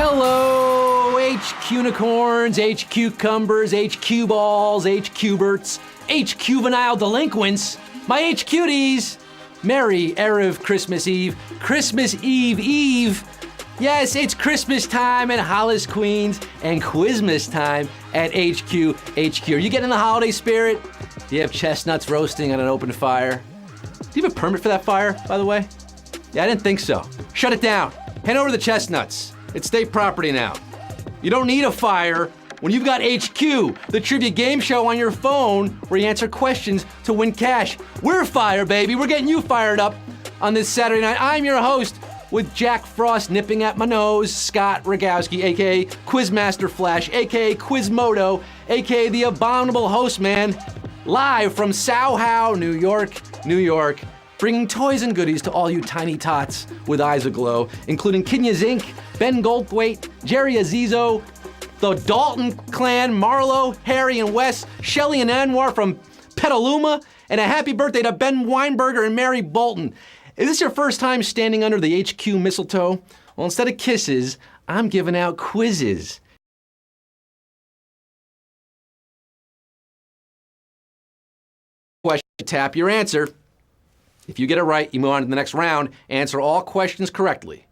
Hello, HQ unicorns, HQ cucumbers, HQ balls, HQ berts, HQ juvenile delinquents, my HQties. Merry Erev Christmas Eve, Christmas Eve Eve. Yes, it's Christmas time at Hollis Queens and Quizmas time at HQ. Are you getting in the holiday spirit? Do you have chestnuts roasting on an open fire? Do you have a permit for that fire, by the way? Yeah, I didn't think so. Shut it down. Hand over the chestnuts. It's state property now. You don't need a fire when you've got HQ, the trivia game show on your phone where you answer questions to win cash. We're fire, baby. We're getting you fired up on this Saturday night. I'm your host with Jack Frost nipping at my nose, Scott Rogowski, a.k.a. Quizmaster Flash, a.k.a. Quizmodo, a.k.a. the abominable host man, live from Soho, New York, bringing toys and goodies to all you tiny tots with eyes aglow, including Kenya Zink, Ben Goldthwait, Jerry Azizo, the Dalton clan, Marlo, Harry, and Wes, Shelly and Anwar from Petaluma, and a happy birthday to Ben Weinberger and Mary Bolton. Is this your first time standing under the HQ mistletoe? Well, instead of kisses, I'm giving out quizzes. Question, tap your answer. If you get it right, you move on to the next round. Answer all questions correctly.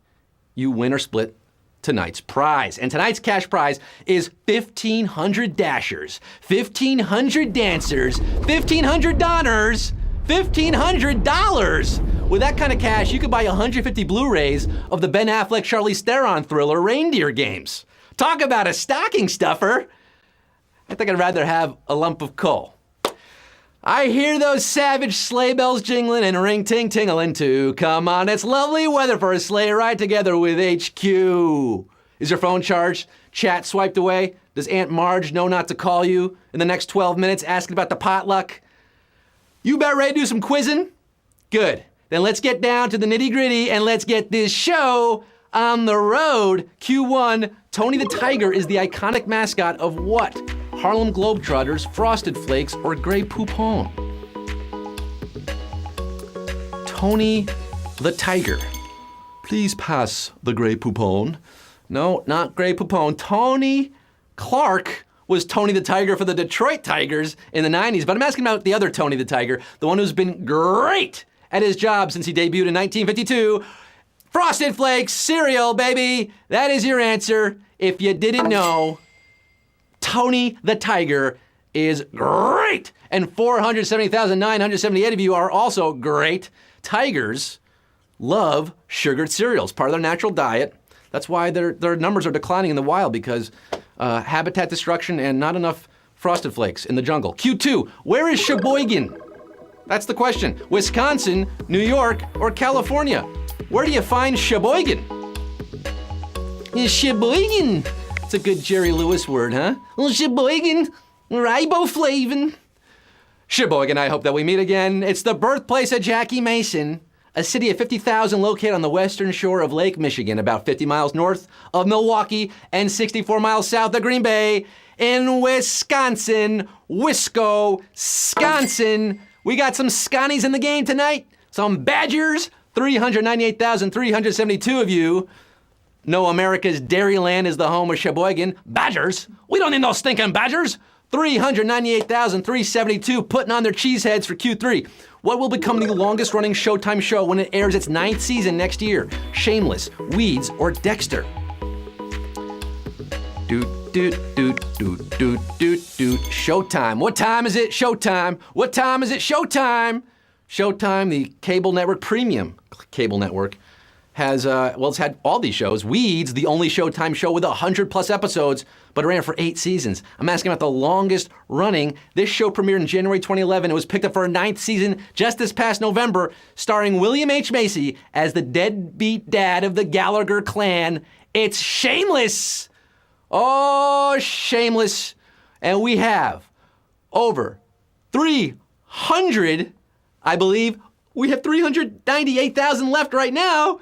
You win or split tonight's prize. And tonight's cash prize is 1,500 dashers, 1,500 dancers, 1,500 donners, $1,500. With that kind of cash, you could buy 150 Blu-rays of the Ben Affleck Charlize Theron thriller Reindeer Games. Talk about a stocking stuffer. I think I'd rather have a lump of coal. I hear those savage sleigh bells jingling and ring-ting-tingling too. Come on, it's lovely weather for a sleigh ride together with HQ. Is your phone charged? Chat swiped away? Does Aunt Marge know not to call you in the next 12 minutes asking about the potluck? You about ready to do some quizzing? Good. Then let's get down to the nitty-gritty and let's get this show on the road. Q1, Tony the Tiger is the iconic mascot of what? Harlem Globetrotters, Frosted Flakes, or Grey Poupon? Tony the Tiger. Please pass the Grey Poupon. No, not Grey Poupon. Tony Clark was Tony the Tiger for the Detroit Tigers in the 90s, but I'm asking about the other Tony the Tiger, the one who's been great at his job since he debuted in 1952. Frosted Flakes cereal, baby. That is your answer. If you didn't know, Tony the Tiger is great. And 470,978 of you are also great. Tigers love sugared cereals, part of their natural diet. That's why their numbers are declining in the wild, because habitat destruction and not enough Frosted Flakes in the jungle. Q2, where is Sheboygan? That's the question. Wisconsin, New York, or California? Where do you find Sheboygan? Sheboygan. It's a good Jerry Lewis word, huh? Well, Sheboygan, riboflavin. Sheboygan, I hope that we meet again. It's the birthplace of Jackie Mason, a city of 50,000 located on the western shore of Lake Michigan, about 50 miles north of Milwaukee and 64 miles south of Green Bay in Wisconsin. Wisconsin. We got some Scotties in the game tonight. Some Badgers. 398,372 of you know America's Dairyland is the home of Sheboygan. Badgers? We don't need no stinking Badgers. 398,372 putting on their cheese heads for Q3. What will become the longest running Showtime show when it airs its 9th season next year? Shameless, Weeds, or Dexter? Showtime. What time is it? Showtime. What time is it? Showtime. Showtime, the cable network, premium cable network, has, it's had all these shows. Weeds, the only Showtime show with 100 plus episodes, but it ran for 8 seasons. I'm asking about the longest running. This show premiered in January 2011. It was picked up for a 9th season just this past November, starring William H. Macy as the deadbeat dad of the Gallagher clan. It's Shameless. Oh, Shameless. And we have over 300, I believe, we have 398,000 left right now,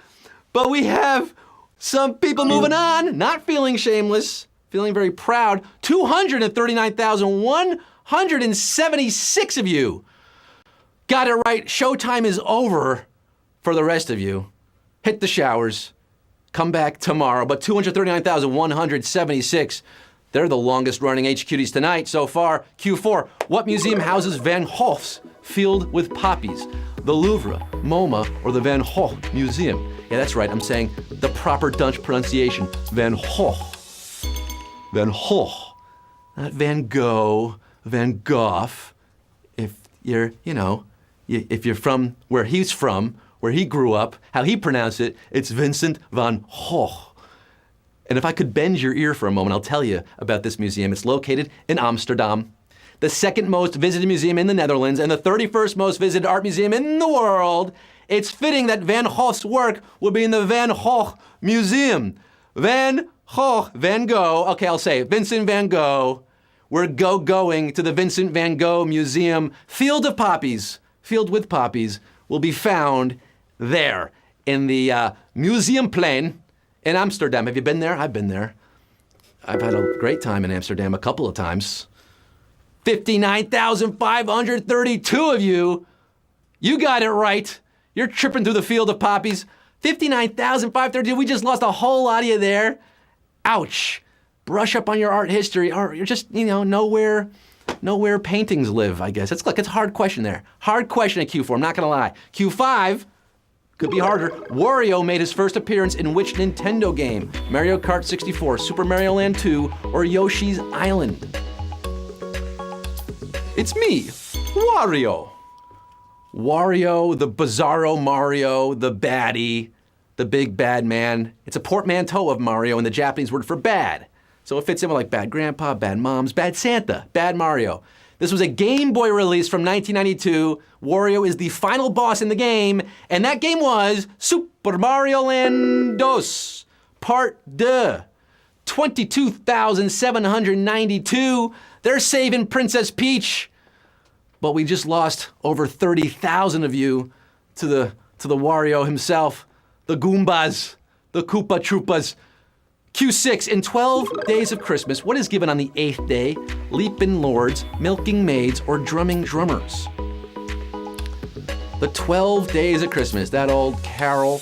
but we have some people moving on, not feeling shameless, feeling very proud. 239,176 of you got it right. Showtime is over for the rest of you. Hit the showers. come back tomorrow. But 239,176. They're the longest running HQTs tonight so far. Q4, what museum houses Van Gogh's Field with Poppies? The Louvre, MoMA, or the Van Gogh Museum? Yeah, that's right, I'm saying the proper Dutch pronunciation, Van Gogh. Van Gogh, not Van Gogh, Van Gogh. If you're, if you're from where he's from, where he grew up, how he pronounced it, it's Vincent van Gogh. And if I could bend your ear for a moment, I'll tell you about this museum. It's located in Amsterdam, the second most visited museum in the Netherlands, and the 31st most visited art museum in the world. It's fitting that Van Gogh's work would be in the Van Gogh Museum. Van Gogh, Van Gogh, okay, I'll say it, Vincent van Gogh. We're going to the Vincent van Gogh Museum. Field of Poppies, Field with Poppies, will be found there in the Museumplein in Amsterdam. Have you been there? I've been there. I've had a great time in Amsterdam a couple of times. 59,532 of you. You got it right. You're tripping through the Field of Poppies. 59,532. We just lost a whole lot of you there. Ouch. Brush up on your art history, or you're just, know where paintings live, I guess. It's a hard question there. Hard question at Q4, I'm not gonna lie. Q5 could be harder. Wario made his first appearance in which Nintendo game? Mario Kart 64, Super Mario Land 2, or Yoshi's Island? It's me, Wario. Wario, the bizarro Mario, the baddie, the big bad man. It's a portmanteau of Mario and the Japanese word for bad. So it fits in with like bad grandpa, bad moms, bad Santa, bad Mario. This was a Game Boy release from 1992. Wario is the final boss in the game, and that game was Super Mario Land 2, Part 2. 22,792. They're saving Princess Peach. But we just lost over 30,000 of you to the Wario himself, the Goombas, the Koopa Troopas. Q6, in 12 days of Christmas, what is given on the 8th day? Leaping lords, milking maids, or drumming drummers? The 12 days of Christmas, that old carol.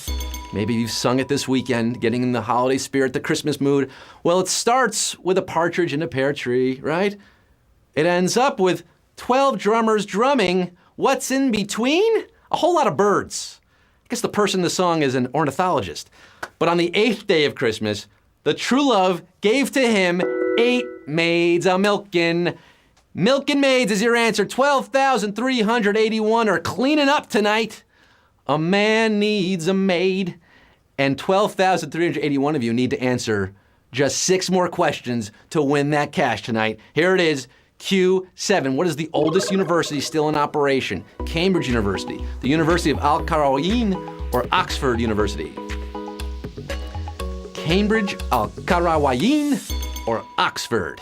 Maybe you've sung it this weekend, getting in the holiday spirit, the Christmas mood. Well, it starts with a partridge in a pear tree, right? It ends up with 12 drummers drumming. What's in between? A whole lot of birds. I guess the person in the song is an ornithologist. But on the 8th day of Christmas, the true love gave to him 8 maids a milking. Milking maids is your answer. 12,381 are cleaning up tonight. A man needs a maid. And 12,381 of you need to answer just 6 more questions to win that cash tonight. Here it is, Q7. What is the oldest university still in operation? Cambridge University, the University of Al-Qarawiyyin, or Oxford University? Cambridge, Al-Qarawiyyin, or Oxford?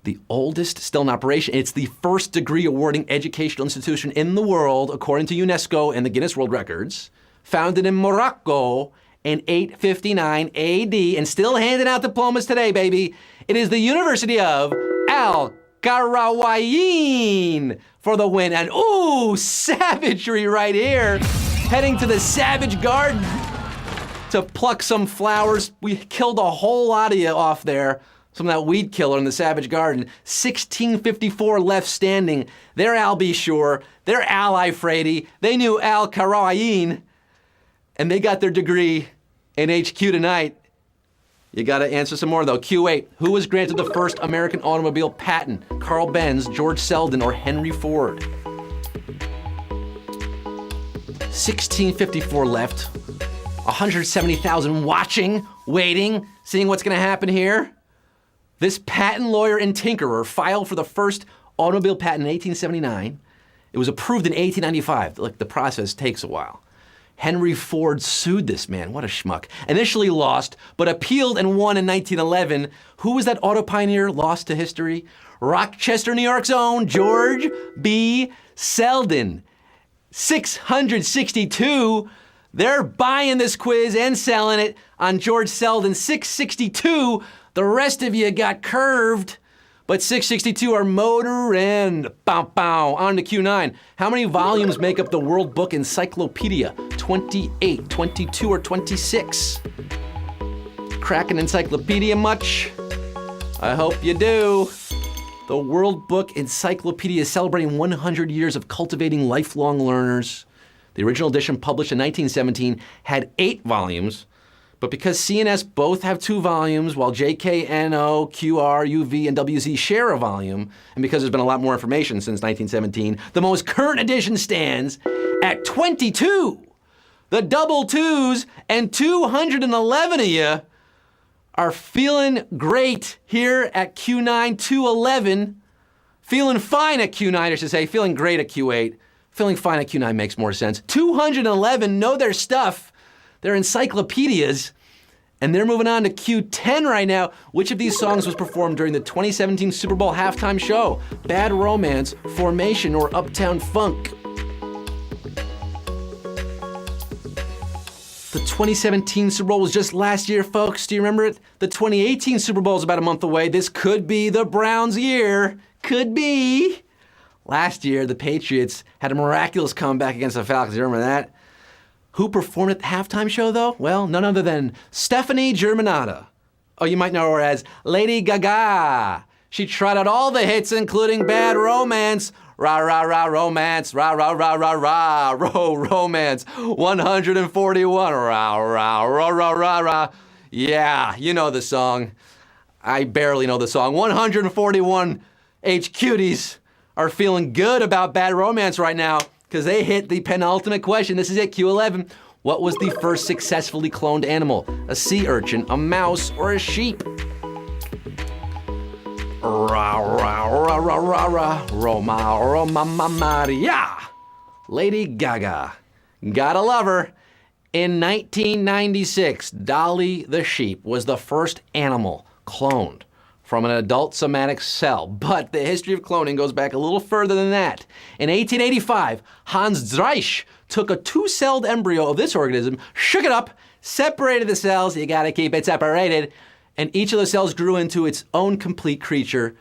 The oldest still in operation. It's the first degree awarding educational institution in the world, according to UNESCO and the Guinness World Records. Founded in Morocco in 859 AD, and still handing out diplomas today, baby. It is the University of Al-Qarawiyyin for the win. And ooh, savagery right here. Heading to the Savage Garden to pluck some flowers. We killed a whole lot of you off there. Some of that weed killer in the Savage Garden. 1654 left standing. They're Al B. Sure. They're Ally Frady. They knew Al-Qarawiyyin. And they got their degree in HQ tonight. You gotta answer some more though. Q8, who was granted the first American automobile patent? Carl Benz, George Selden, or Henry Ford? 1654 left. 170,000 watching, waiting, seeing what's gonna happen here. This patent lawyer and tinkerer filed for the first automobile patent in 1879. It was approved in 1895. Look, the process takes a while. Henry Ford sued this man. What a schmuck. Initially lost, but appealed and won in 1911. Who was that auto pioneer lost to history? Rochester, New York's own George B. Selden. 662. They're buying this quiz and selling it on George Selden. 662. The rest of you got curved But 662 are motor and bow bow. On to Q9. How many volumes make up the World Book Encyclopedia? 28, 22, or 26? Crack an encyclopedia much? I hope you do. The World Book Encyclopedia is celebrating 100 years of cultivating lifelong learners. The original edition, published in 1917, had 8 volumes, but because C and S both have 2 volumes, while JKNO, QR, UV, and WZ share a volume, and because there's been a lot more information since 1917, the most current edition stands at 22. The double twos and 211 of you are feeling great here at Q9 211. Feeling fine at Q9, I should say. Feeling great at Q8. Feeling fine at Q9 makes more sense. 211 know their stuff. They're encyclopedias. And they're moving on to Q10 right now. Which of these songs was performed during the 2017 Super Bowl halftime show? Bad Romance, Formation, or Uptown Funk? The 2017 Super Bowl was just last year, folks. Do you remember it? The 2018 Super Bowl is about a month away. This could be the Browns' year. Could be. Last year, the Patriots had a miraculous comeback against the Falcons. You remember that? Who performed at the halftime show, though? Well, none other than Stephanie Germanotta. Oh, you might know her as Lady Gaga. She trotted out all the hits, including Bad Romance, Rah, rah, rah, romance, rah, rah, rah, rah, rah, romance, 141, rah, rah, rah, rah, rah, rah. Yeah, you know the song. I barely know the song. 141 H-Cuties are feeling good about Bad Romance right now because they hit the penultimate question. This is it, Q11. What was the first successfully cloned animal? A sea urchin, a mouse, or a sheep? Rah, rah, rah, rah, rah, rah, Roma, Roma, Maria. Lady Gaga. Gotta love her. In 1996, Dolly the sheep was the first animal cloned from an adult somatic cell. But the history of cloning goes back a little further than that. In 1885, Hans Dreich took a 2-celled embryo of this organism, shook it up, separated the cells, you gotta keep it separated, and each of the cells grew into its own complete creature.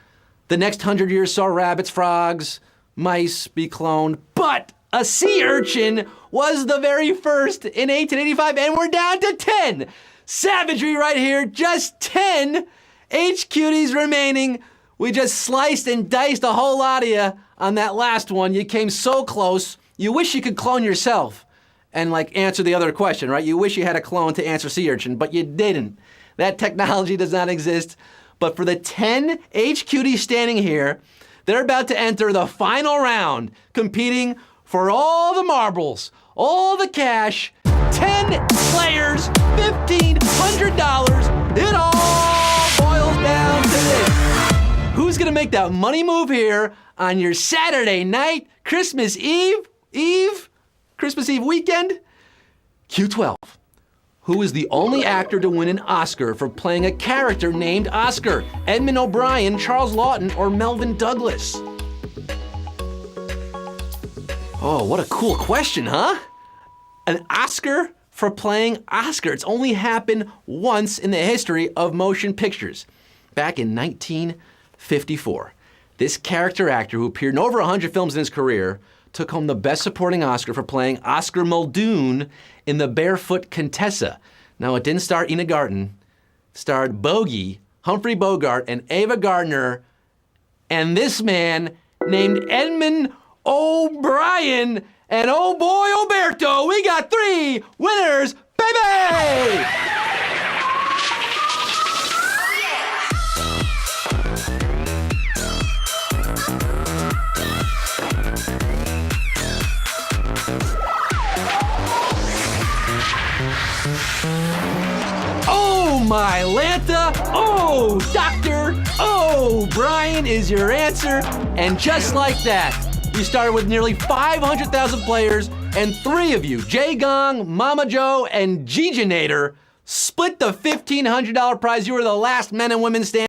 The next 100 years saw rabbits, frogs, mice be cloned, but a sea urchin was the very first in 1885, and we're down to 10. Savagery right here, just 10 H-Cuties remaining. We just sliced and diced a whole lot of you on that last one. You came so close. You wish you could clone yourself and answer the other question, right? You wish you had a clone to answer sea urchin, but you didn't. That technology does not exist. But for the 10 H-Cuties standing here, they're about to enter the final round, competing for all the marbles, all the cash, 10 players, $1,500. It all boils down to this. Who's gonna make that money move here on your Saturday night, Christmas Eve weekend? Q12. Who is the only actor to win an Oscar for playing a character named Oscar? Edmund O'Brien, Charles Lawton, or Melvin Douglas? Oh, what a cool question, huh? An Oscar for playing Oscar. It's only happened once in the history of motion pictures. Back in 1954. This character actor, who appeared in over 100 films in his career, took home the Best Supporting Oscar for playing Oscar Muldoon in The Barefoot Contessa. Now, it didn't star Ina Garten. It starred Bogey, Humphrey Bogart, and Ava Gardner, and this man named Edmund O'Brien. And oh boy, Oberto, we got 3 winners, baby! Oh, my Lanta! Oh, Doctor! Oh, Brian is your answer. And just like that, you started with nearly 500,000 players, and 3 of you, Jay Gong, Mama Joe, and Gigi Nader, split the $1,500 prize. You were the last men and women standing.